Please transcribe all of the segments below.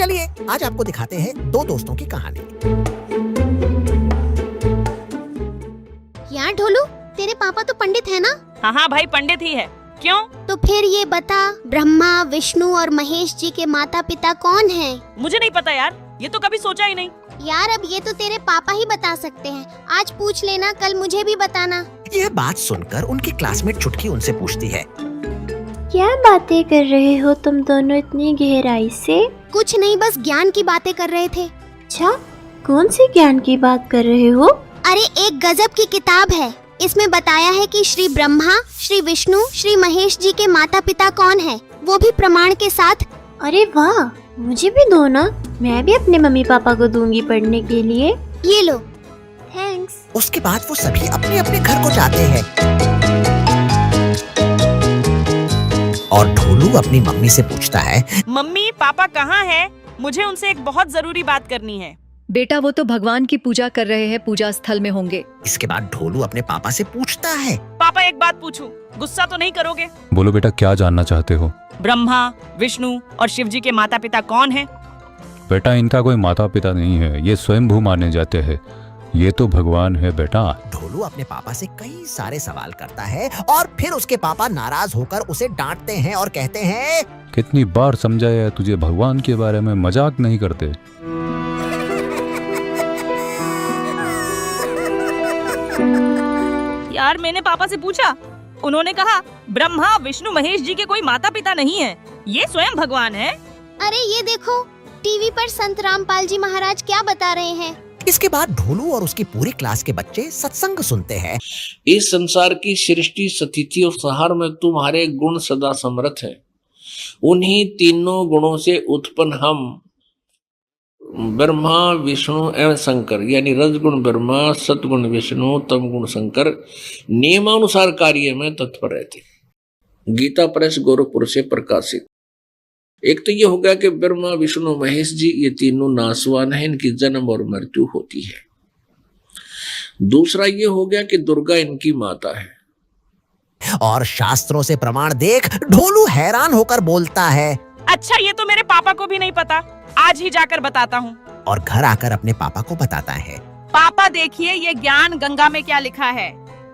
चलिए आज आपको दिखाते हैं दो दोस्तों की कहानी। यार ढोलू, तेरे पापा तो पंडित है ना? हाँ भाई, पंडित ही है। क्यों? तो फिर ये बता, ब्रह्मा, विष्णु और महेश जी के माता पिता कौन हैं? मुझे नहीं पता यार, ये तो कभी सोचा ही नहीं। यार अब ये तो तेरे पापा ही बता सकते हैं। आज पूछ लेना, कल मुझे भी बताना। यह बात सुनकर उनकी क्लासमेट चुटकी उनसे पूछती है, क्या बातें कर रहे हो तुम दोनों इतनी गहराई से? कुछ नहीं, बस ज्ञान की बातें कर रहे थे। अच्छा, कौन सी ज्ञान की बात कर रहे हो? अरे एक गजब की किताब है, इसमें बताया है कि श्री ब्रह्मा, श्री विष्णु, श्री महेश जी के माता पिता कौन है, वो भी प्रमाण के साथ। अरे वाह, मुझे भी दो ना, मैं भी अपने मम्मी पापा को दूंगी पढ़ने के लिए। ये लो। थैंक्स। उसके बाद वो सभी अपने अपने घर को जाते हैं और ढोलू अपनी मम्मी से पूछता है, मम्मी पापा कहाँ हैं? मुझे उनसे एक बहुत जरूरी बात करनी है। बेटा वो तो भगवान की पूजा कर रहे हैं, पूजा स्थल में होंगे। इसके बाद ढोलू अपने पापा से पूछता है, पापा एक बात पूछूं, गुस्सा तो नहीं करोगे? बोलो बेटा, क्या जानना चाहते हो? ब्रह्मा, विष्णु और शिव जी के माता पिता कौन हैं? बेटा इनका कोई माता पिता नहीं है, ये स्वयंभू माने जाते हैं। ये तो भगवान है बेटा। ढोलू अपने पापा से कई सारे सवाल करता है और फिर उसके पापा नाराज होकर उसे डांटते हैं और कहते हैं, कितनी बार समझाया है तुझे, भगवान के बारे में मजाक नहीं करते। यार मैंने पापा से पूछा, उन्होंने कहा ब्रह्मा, विष्णु, महेश जी के कोई माता पिता नहीं है, ये स्वयं भगवान है। अरे ये देखो, टीवी पर संत रामपाल जी महाराज क्या बता रहे हैं। इसके बाद ढोलू और उसकी पूरी क्लास के बच्चे सत्संग सुनते हैं। इस संसार की सृष्टि, स्थिति और संहार में तुम्हारे गुण सदा समर्थ है। उन्हीं तीनों गुणों से उत्पन्न हम ब्रह्मा, विष्णु एवं शंकर, यानी रजगुण ब्रह्मा, सतगुण विष्णु, तमगुण शंकर नियमानुसार कार्य में तत्पर रहते। गीता प्रेस गोरखपुर से प्रकाशित। एक तो ये हो गया कि ब्रह्मा, विष्णु, महेश जी ये तीनों नासवान हैं, इनकी जन्म और मृत्यु होती है। दूसरा ये हो गया कि दुर्गा इनकी माता है। और शास्त्रों से प्रमाण देख ढोलू हैरान होकर बोलता है, अच्छा ये तो मेरे पापा को भी नहीं पता, आज ही जाकर बताता हूँ। और घर आकर अपने पापा को बताता है, पापा देखिए ये ज्ञान गंगा में क्या लिखा है।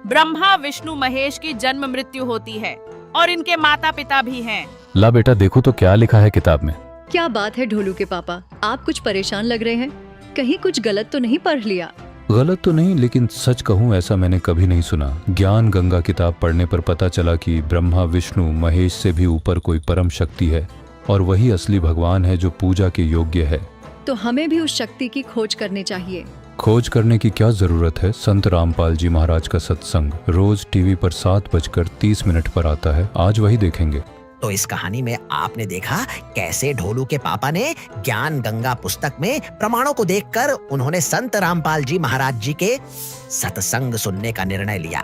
ब्रह्मा, विष्णु, महेश की जन्म मृत्यु होती है और इनके माता पिता भी हैं। ला बेटा देखो तो क्या लिखा है किताब में। क्या बात है ढोलू के पापा, आप कुछ परेशान लग रहे हैं, कहीं कुछ गलत तो नहीं पढ़ लिया? गलत तो नहीं, लेकिन सच कहूँ ऐसा मैंने कभी नहीं सुना। ज्ञान गंगा किताब पढ़ने पर पता चला कि ब्रह्मा, विष्णु, महेश से भी ऊपर कोई परम शक्ति है और वही असली भगवान है जो पूजा के योग्य है। तो हमें भी उस शक्ति की खोज करनी चाहिए। खोज करने की क्या जरूरत है? संत रामपाल जी महाराज का सत्संग रोज टीवी पर 7:30 पर आता है, आज वही देखेंगे। तो इस कहानी में आपने देखा कैसे ढोलू के पापा ने ज्ञान गंगा पुस्तक में प्रमाणों को देखकर उन्होंने संत रामपाल जी महाराज जी के सत्संग सुनने का निर्णय लिया।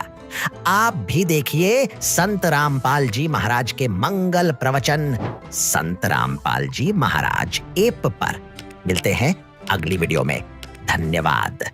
आप भी देखिए संत रामपाल जी महाराज के मंगल प्रवचन संत रामपाल जी महाराज ऐप पर। मिलते हैं अगली वीडियो में। धन्यवाद।